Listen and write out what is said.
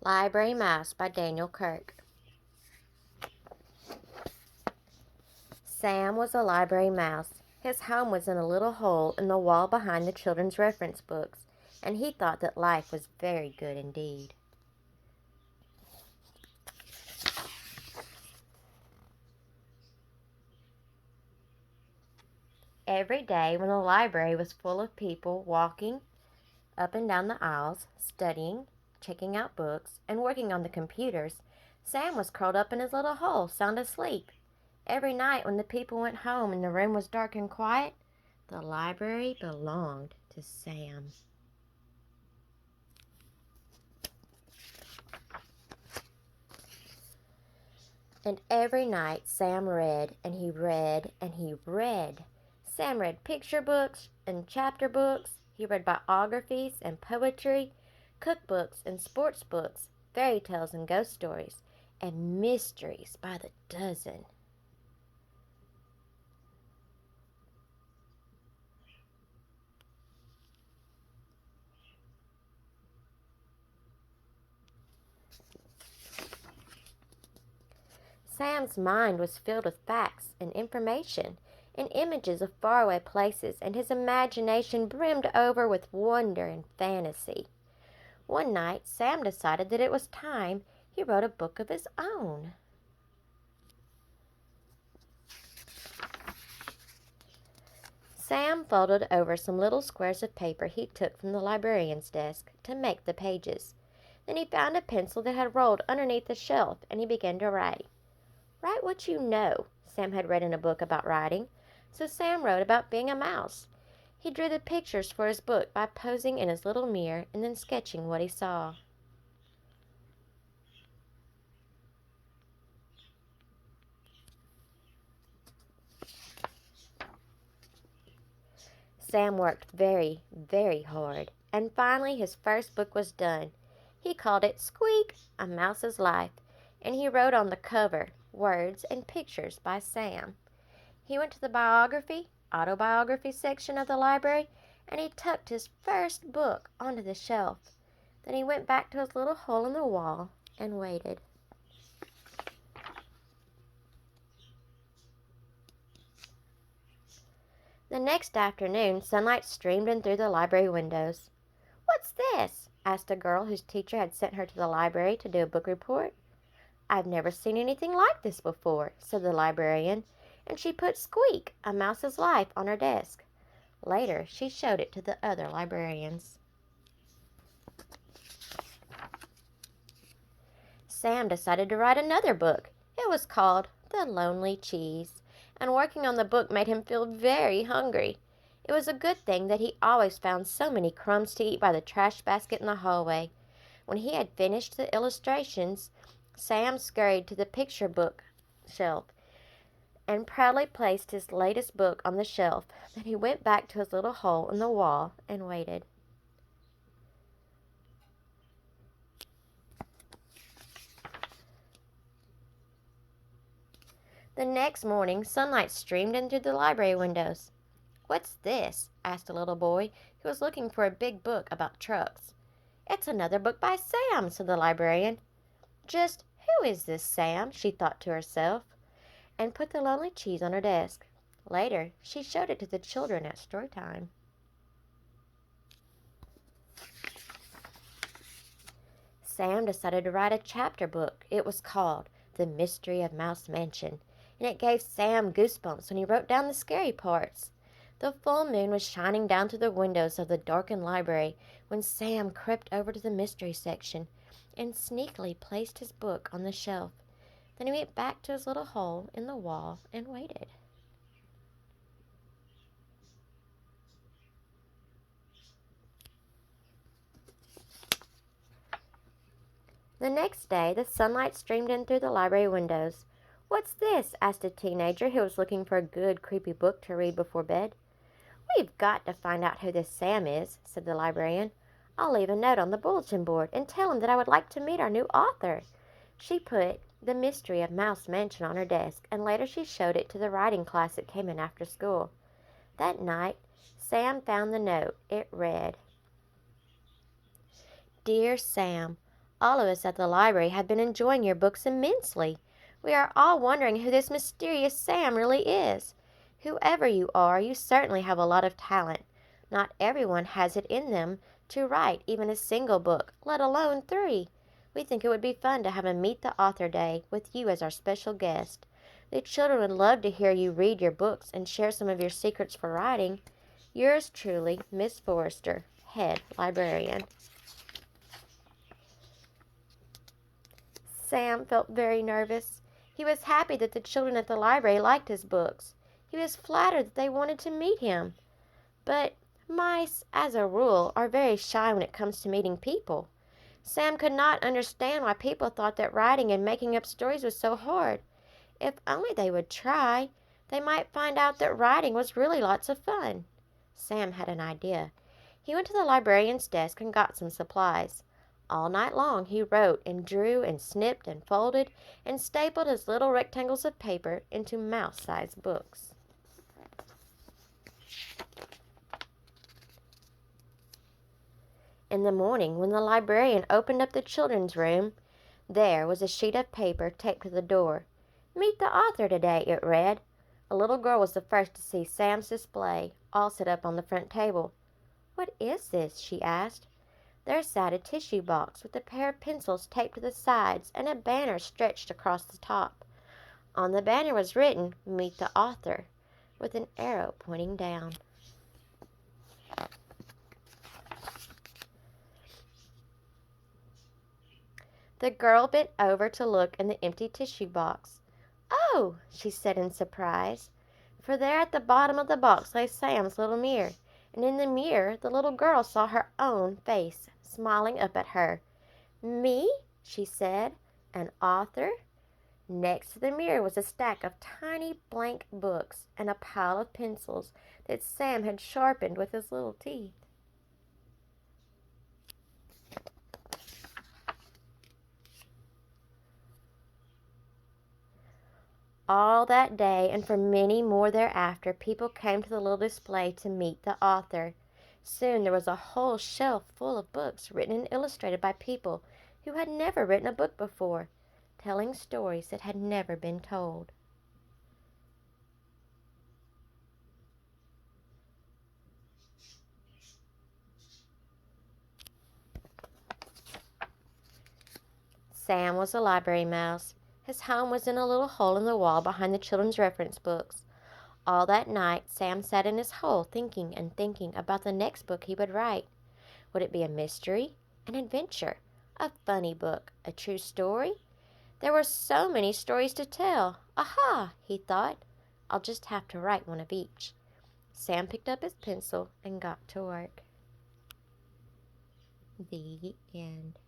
Library Mouse by Daniel Kirk. Sam was a library mouse. His home was in a little hole in the wall behind the children's reference books, and he thought that life was very good indeed. Every day when the library was full of people walking up and down the aisles, studying, checking out books, and working on the computers, Sam was curled up in his little hole, sound asleep. Every night when the people went home and the room was dark and quiet, the library belonged to Sam. And every night Sam read, and he read, and he read. Sam read picture books and chapter books. He read biographies and poetry, cookbooks and sports books, fairy tales and ghost stories, and mysteries by the dozen. Sam's mind was filled with facts and information and images of faraway places, and his imagination brimmed over with wonder and fantasy. One night, Sam decided that it was time he wrote a book of his own. Sam folded over some little squares of paper he took from the librarian's desk to make the pages. Then he found a pencil that had rolled underneath the shelf, and he began to write. Write what you know, Sam had read in a book about writing, so Sam wrote about being a mouse. He drew the pictures for his book by posing in his little mirror and then sketching what he saw. Sam worked very, very hard, and finally his first book was done. He called it Squeak, A Mouse's Life, and he wrote on the cover words and pictures by Sam. He went to the autobiography section of the library, and he tucked his first book onto the shelf. Then he went back to his little hole in the wall and waited. The next afternoon, sunlight streamed in through the library windows. "What's this?" asked a girl whose teacher had sent her to the library to do a book report. "I've never seen anything like this before," said the librarian, and she put Squeak, A Mouse's Life, on her desk. Later, she showed it to the other librarians. Sam decided to write another book. It was called The Lonely Cheese, and working on the book made him feel very hungry. It was a good thing that he always found so many crumbs to eat by the trash basket in the hallway. When he had finished the illustrations, Sam scurried to the picture book shelf and proudly placed his latest book on the shelf. Then he went back to his little hole in the wall and waited. The next morning, sunlight streamed in through the library windows. "What's this?" asked a little boy who was looking for a big book about trucks. "It's another book by Sam," said the librarian. "Just who is this Sam?" she thought to herself, and put the lonely cheese on her desk. Later, she showed it to the children at story time. Sam decided to write a chapter book. It was called The Mystery of Mouse Mansion, and it gave Sam goosebumps when he wrote down the scary parts. The full moon was shining down through the windows of the darkened library when Sam crept over to the mystery section and sneakily placed his book on the shelf. Then he went back to his little hole in the wall and waited. The next day, the sunlight streamed in through the library windows. "What's this?" asked a teenager who was looking for a good, creepy book to read before bed. "We've got to find out who this Sam is," said the librarian. "I'll leave a note on the bulletin board and tell him that I would like to meet our new author." She put The Mystery of Mouse Mansion on her desk, and later she showed it to the writing class that came in after school. That night, Sam found the note. It read, "Dear Sam, All of us at the library have been enjoying your books immensely. We are all wondering who this mysterious Sam really is. Whoever you are, you certainly have a lot of talent. Not everyone has it in them to write even a single book, let alone 3. We think it would be fun to have a Meet the Author Day with you as our special guest. The children would love to hear you read your books and share some of your secrets for writing. Yours truly, Miss Forrester, Head Librarian. Sam felt very nervous. He was happy that the children at the library liked his books. He was flattered that they wanted to meet him. But mice, as a rule, are very shy when it comes to meeting people. Sam could not understand why people thought that writing and making up stories was so hard. If only they would try, they might find out that writing was really lots of fun. Sam had an idea. He went to the librarian's desk and got some supplies. All night long he wrote and drew and snipped and folded and stapled his little rectangles of paper into mouse-sized books. In the morning, when the librarian opened up the children's room, there was a sheet of paper taped to the door. "Meet the author today," it read. A little girl was the first to see Sam's display, all set up on the front table. "What is this?" she asked. There sat a tissue box with a pair of pencils taped to the sides and a banner stretched across the top. On the banner was written, "Meet the Author," with an arrow pointing down. The girl bent over to look in the empty tissue box. "Oh!" she said in surprise, for there at the bottom of the box lay Sam's little mirror, and in the mirror the little girl saw her own face smiling up at her. "Me?" she said. "An author?" Next to the mirror was a stack of tiny blank books and a pile of pencils that Sam had sharpened with his little teeth. All that day and for many more thereafter, people came to the little display to meet the author. Soon there was a whole shelf full of books written and illustrated by people who had never written a book before, telling stories that had never been told. Sam was a library mouse. His home was in a little hole in the wall behind the children's reference books. All that night Sam sat in his hole thinking and thinking about the next book he would write. Would it be a mystery, an adventure, a funny book, a true story? There were so many stories to tell. Aha, he thought. I'll just have to write one of each. Sam picked up his pencil and got to work. The end.